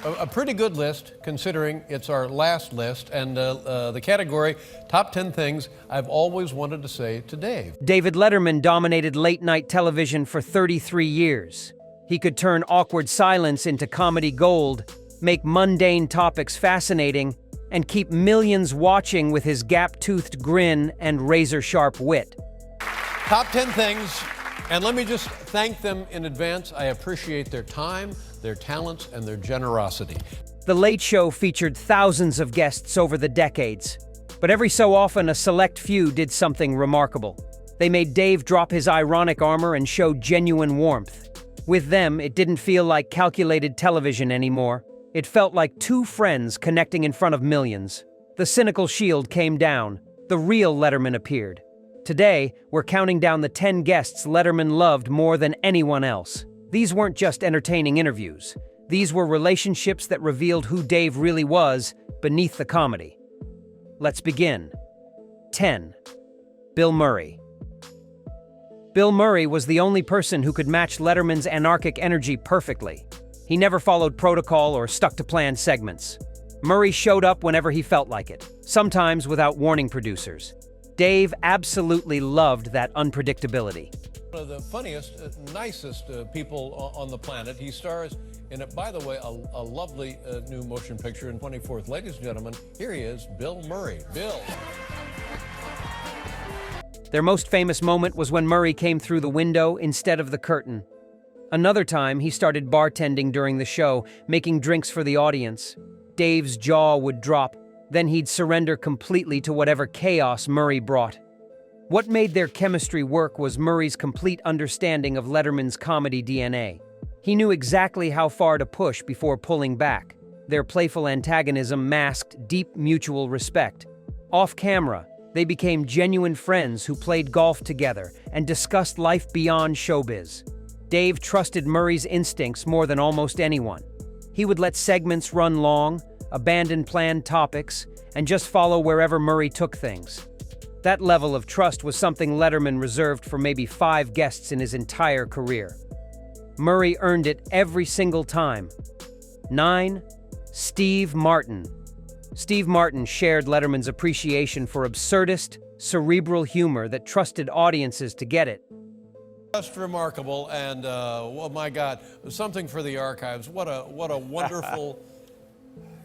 A pretty good list, considering it's our last list, and the category, Top 10 Things I've Always Wanted to Say to Dave. David Letterman dominated late-night television for 33 years. He could turn awkward silence into comedy gold, make mundane topics fascinating, and keep millions watching with his gap-toothed grin and razor-sharp wit. Top 10 things, and let me just thank them in advance. I appreciate their time, their talents, and their generosity. The Late Show featured thousands of guests over the decades, but every so often a select few did something remarkable. They made Dave drop his ironic armor and show genuine warmth. With them, it didn't feel like calculated television anymore. It felt like two friends connecting in front of millions. The cynical shield came down. The real Letterman appeared. Today, we're counting down the 10 guests Letterman loved more than anyone else. These weren't just entertaining interviews. These were relationships that revealed who Dave really was beneath the comedy. Let's begin. 10. Bill Murray. Bill Murray was the only person who could match Letterman's anarchic energy perfectly. He never followed protocol or stuck to planned segments. Murray showed up whenever he felt like it, sometimes without warning producers. Dave absolutely loved that unpredictability. One of the funniest, nicest people on the planet. He stars in, by the way, a lovely new motion picture in 24th. Ladies and gentlemen, here he is, Bill Murray. Bill. Their most famous moment was when Murray came through the window instead of the curtain. Another time, he started bartending during the show, making drinks for the audience. Dave's jaw would drop, then he'd surrender completely to whatever chaos Murray brought. What made their chemistry work was Murray's complete understanding of Letterman's comedy DNA. He knew exactly how far to push before pulling back. Their playful antagonism masked deep mutual respect. Off camera, they became genuine friends who played golf together and discussed life beyond showbiz. Dave trusted Murray's instincts more than almost anyone. He would let segments run long, abandon planned topics, and just follow wherever Murray took things. That level of trust was something Letterman reserved for maybe 5 guests in his entire career. Murray earned it every single time. 9. Steve Martin. Steve Martin shared Letterman's appreciation for absurdist, cerebral humor that trusted audiences to get it. Just remarkable, and oh my God, something for the archives. What a wonderful,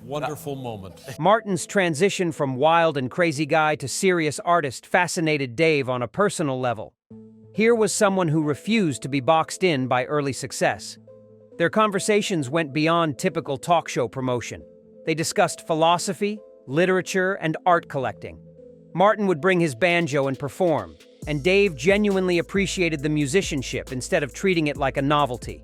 wonderful moment. Martin's transition from wild and crazy guy to serious artist fascinated Dave on a personal level. Here was someone who refused to be boxed in by early success. Their conversations went beyond typical talk show promotion. They discussed philosophy, literature, and art collecting. Martin would bring his banjo and perform, and Dave genuinely appreciated the musicianship instead of treating it like a novelty.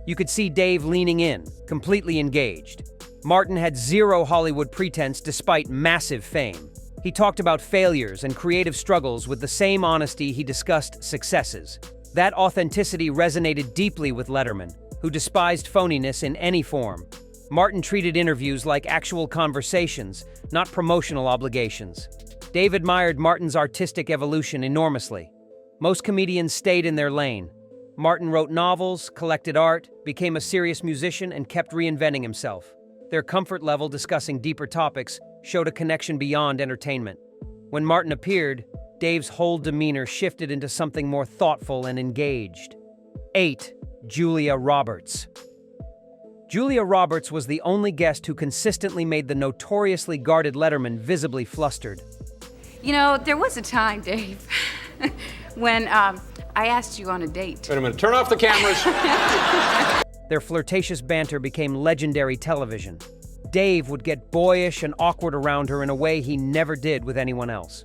You could see Dave leaning in, completely engaged. Martin had zero Hollywood pretense despite massive fame. He talked about failures and creative struggles with the same honesty he discussed successes. That authenticity resonated deeply with Letterman, who despised phoniness in any form. Martin treated interviews like actual conversations, not promotional obligations. Dave admired Martin's artistic evolution enormously. Most comedians stayed in their lane. Martin wrote novels, collected art, became a serious musician, and kept reinventing himself. Their comfort level discussing deeper topics showed a connection beyond entertainment. When Martin appeared, Dave's whole demeanor shifted into something more thoughtful and engaged. 8. Julia Roberts. Julia Roberts was the only guest who consistently made the notoriously guarded Letterman visibly flustered. You know, there was a time, Dave, when I asked you on a date. Wait a minute, turn off the cameras. Their flirtatious banter became legendary television. Dave would get boyish and awkward around her in a way he never did with anyone else.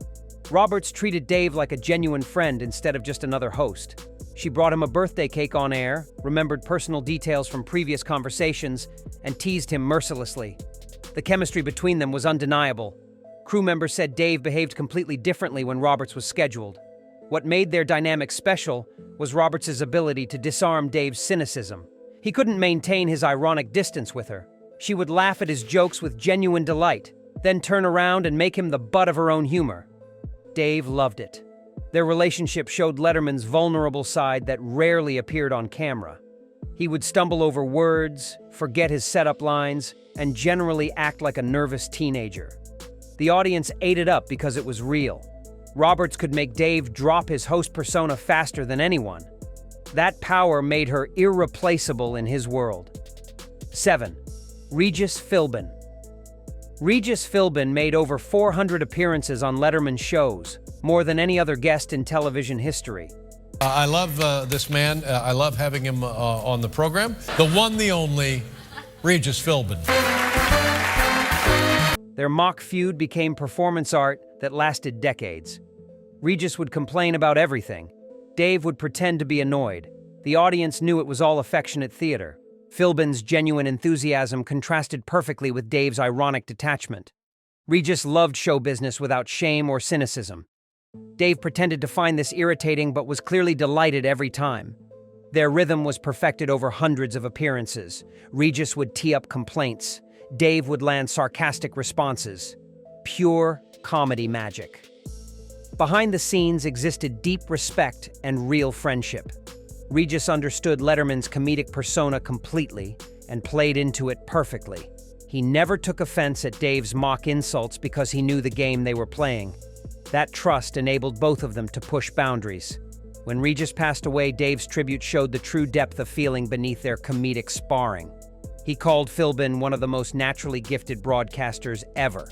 Roberts treated Dave like a genuine friend instead of just another host. She brought him a birthday cake on air, remembered personal details from previous conversations, and teased him mercilessly. The chemistry between them was undeniable. Crew members said Dave behaved completely differently when Roberts was scheduled. What made their dynamic special was Roberts' ability to disarm Dave's cynicism. He couldn't maintain his ironic distance with her. She would laugh at his jokes with genuine delight, then turn around and make him the butt of her own humor. Dave loved it. Their relationship showed Letterman's vulnerable side that rarely appeared on camera. He would stumble over words, forget his setup lines, and generally act like a nervous teenager. The audience ate it up because it was real. Roberts could make Dave drop his host persona faster than anyone. That power made her irreplaceable in his world. 7. Regis Philbin. Regis Philbin made over 400 appearances on Letterman shows, more than any other guest in television history. I love this man. I love having him on the program. The one, the only, Regis Philbin. Their mock feud became performance art that lasted decades. Regis would complain about everything. Dave would pretend to be annoyed. The audience knew it was all affectionate theater. Philbin's genuine enthusiasm contrasted perfectly with Dave's ironic detachment. Regis loved show business without shame or cynicism. Dave pretended to find this irritating but was clearly delighted every time. Their rhythm was perfected over hundreds of appearances. Regis would tee up complaints. Dave would land sarcastic responses. Pure comedy magic. Behind the scenes existed deep respect and real friendship. Regis understood Letterman's comedic persona completely and played into it perfectly. He never took offense at Dave's mock insults because he knew the game they were playing. That trust enabled both of them to push boundaries. When Regis passed away, Dave's tribute showed the true depth of feeling beneath their comedic sparring. He called Philbin one of the most naturally gifted broadcasters ever.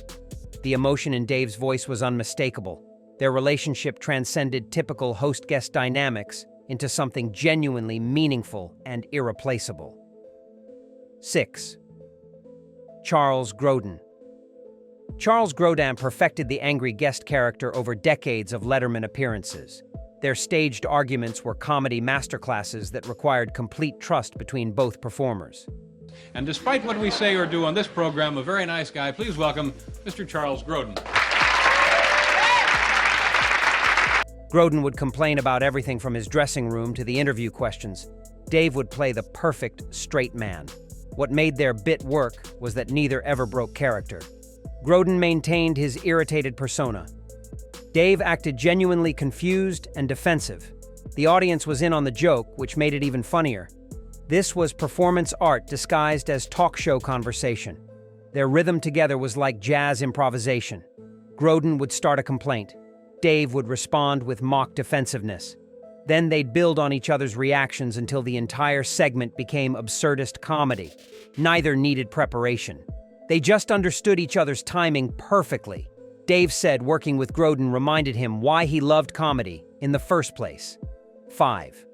The emotion in Dave's voice was unmistakable. Their relationship transcended typical host-guest dynamics into something genuinely meaningful and irreplaceable. 6. Charles Grodin. Charles Grodin perfected the angry guest character over decades of Letterman appearances. Their staged arguments were comedy masterclasses that required complete trust between both performers. And despite what we say or do on this program, a very nice guy. Please welcome Mr. Charles Grodin. Grodin would complain about everything from his dressing room to the interview questions. Dave would play the perfect straight man. What made their bit work was that neither ever broke character. Grodin maintained his irritated persona. Dave acted genuinely confused and defensive. The audience was in on the joke, which made it even funnier. This was performance art disguised as talk show conversation. Their rhythm together was like jazz improvisation. Grodin would start a complaint. Dave would respond with mock defensiveness. Then they'd build on each other's reactions until the entire segment became absurdist comedy. Neither needed preparation. They just understood each other's timing perfectly. Dave said working with Grodin reminded him why he loved comedy in the first place. 5.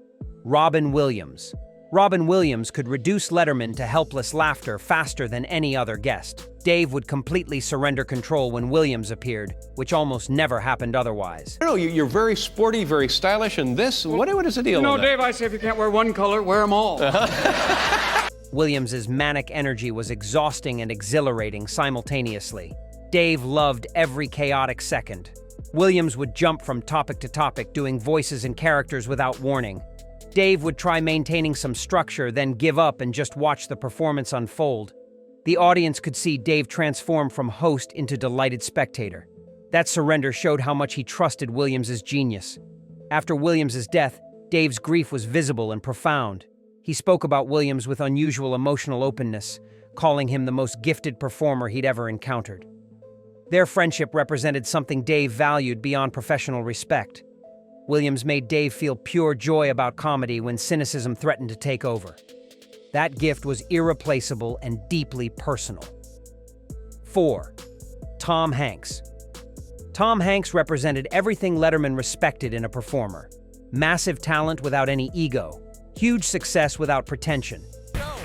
Robin Williams. Robin Williams could reduce Letterman to helpless laughter faster than any other guest. Dave would completely surrender control when Williams appeared, which almost never happened otherwise. No, you're very sporty, very stylish, and this, what is the deal No, with that? Dave, I say if you can't wear one color, wear them all. Williams's manic energy was exhausting and exhilarating simultaneously. Dave loved every chaotic second. Williams would jump from topic to topic, doing voices and characters without warning. Dave would try maintaining some structure, then give up and just watch the performance unfold. The audience could see Dave transform from host into delighted spectator. That surrender showed how much he trusted Williams's genius. After Williams's death, Dave's grief was visible and profound. He spoke about Williams with unusual emotional openness, calling him the most gifted performer he'd ever encountered. Their friendship represented something Dave valued beyond professional respect. Williams made Dave feel pure joy about comedy when cynicism threatened to take over. That gift was irreplaceable and deeply personal. 4. Tom Hanks. Tom Hanks represented everything Letterman respected in a performer. Massive talent without any ego. Huge success without pretension. No.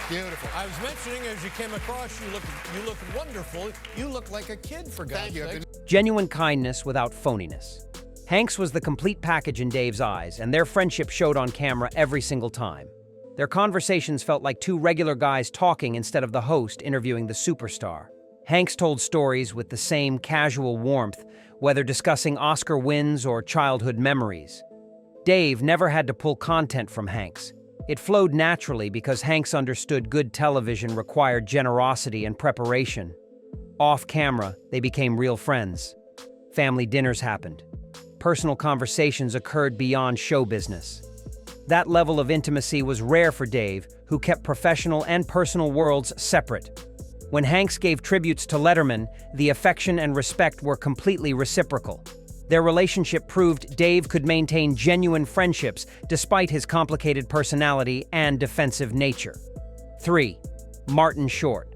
Beautiful. I was mentioning as you came across, you look wonderful. You look like a kid, for God's sake. Genuine kindness without phoniness. Hanks was the complete package in Dave's eyes, and their friendship showed on camera every single time. Their conversations felt like two regular guys talking instead of the host interviewing the superstar. Hanks told stories with the same casual warmth, whether discussing Oscar wins or childhood memories. Dave never had to pull content from Hanks. It flowed naturally because Hanks understood good television required generosity and preparation. Off camera, they became real friends. Family dinners happened. Personal conversations occurred beyond show business. That level of intimacy was rare for Dave, who kept professional and personal worlds separate. When Hanks gave tributes to Letterman, the affection and respect were completely reciprocal. Their relationship proved Dave could maintain genuine friendships despite his complicated personality and defensive nature. 3. Martin Short.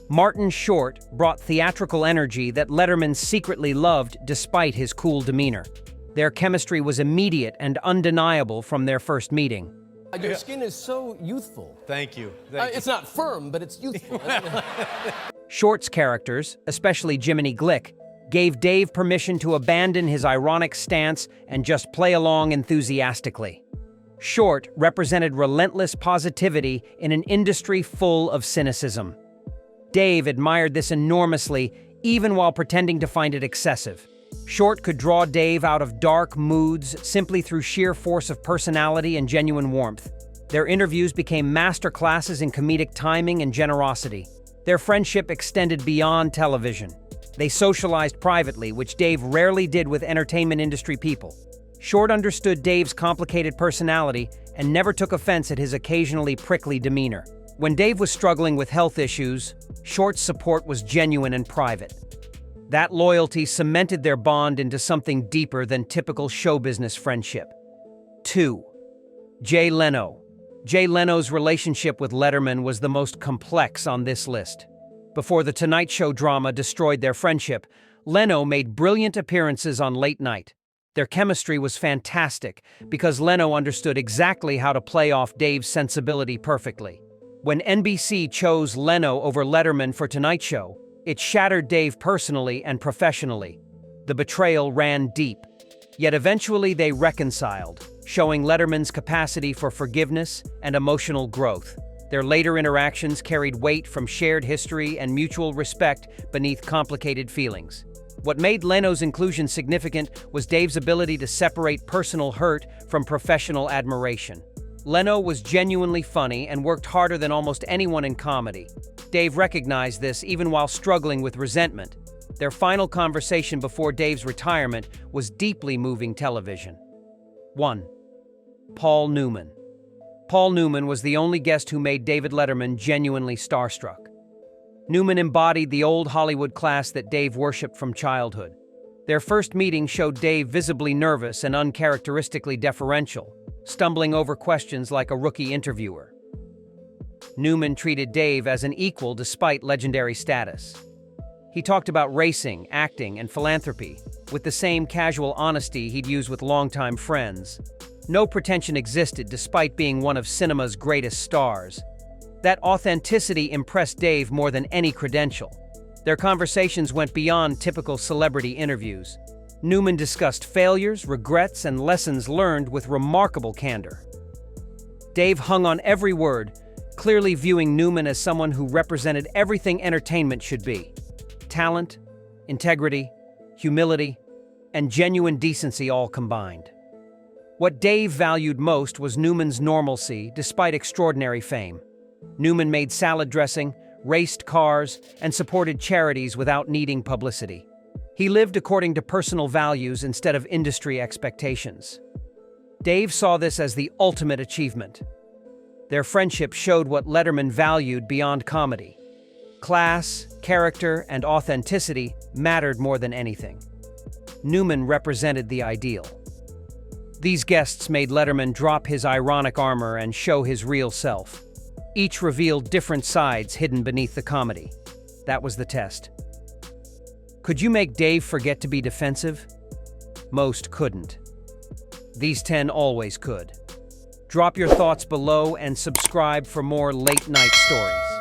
Martin Short brought theatrical energy that Letterman secretly loved despite his cool demeanor. Their chemistry was immediate and undeniable from their first meeting. Your skin is so youthful. Thank you. It's not firm, but it's youthful. Short's characters, especially Jiminy Glick, gave Dave permission to abandon his ironic stance and just play along enthusiastically. Short represented relentless positivity in an industry full of cynicism. Dave admired this enormously, even while pretending to find it excessive. Short could draw Dave out of dark moods simply through sheer force of personality and genuine warmth. Their interviews became master classes in comedic timing and generosity. Their friendship extended beyond television. They socialized privately, which Dave rarely did with entertainment industry people. Short understood Dave's complicated personality and never took offense at his occasionally prickly demeanor. When Dave was struggling with health issues, Short's support was genuine and private. That loyalty cemented their bond into something deeper than typical show business friendship. 2. Jay Leno. Jay Leno's relationship with Letterman was the most complex on this list. Before The Tonight Show drama destroyed their friendship, Leno made brilliant appearances on Late Night. Their chemistry was fantastic because Leno understood exactly how to play off Dave's sensibility perfectly. When NBC chose Leno over Letterman for Tonight Show, it shattered Dave personally and professionally. The betrayal ran deep. Yet eventually they reconciled, showing Letterman's capacity for forgiveness and emotional growth. Their later interactions carried weight from shared history and mutual respect beneath complicated feelings. What made Leno's inclusion significant was Dave's ability to separate personal hurt from professional admiration. Leno was genuinely funny and worked harder than almost anyone in comedy. Dave recognized this even while struggling with resentment. Their final conversation before Dave's retirement was deeply moving television. 1. Paul Newman. Paul Newman was the only guest who made David Letterman genuinely starstruck. Newman embodied the old Hollywood class that Dave worshipped from childhood. Their first meeting showed Dave visibly nervous and uncharacteristically deferential, stumbling over questions like a rookie interviewer. Newman treated Dave as an equal despite legendary status. He talked about racing, acting, and philanthropy with the same casual honesty he'd use with longtime friends. No pretension existed despite being one of cinema's greatest stars. That authenticity impressed Dave more than any credential. Their conversations went beyond typical celebrity interviews. Newman discussed failures, regrets, and lessons learned with remarkable candor. Dave hung on every word, clearly viewing Newman as someone who represented everything entertainment should be: talent, integrity, humility, and genuine decency all combined. What Dave valued most was Newman's normalcy despite extraordinary fame. Newman made salad dressing, raced cars, and supported charities without needing publicity. He lived according to personal values instead of industry expectations. Dave saw this as the ultimate achievement. Their friendship showed what Letterman valued beyond comedy. Class, character, and authenticity mattered more than anything. Newman represented the ideal. These guests made Letterman drop his ironic armor and show his real self. Each revealed different sides hidden beneath the comedy. That was the test. Could you make Dave forget to be defensive? Most couldn't. These 10 always could. Drop your thoughts below and subscribe for more late-night stories.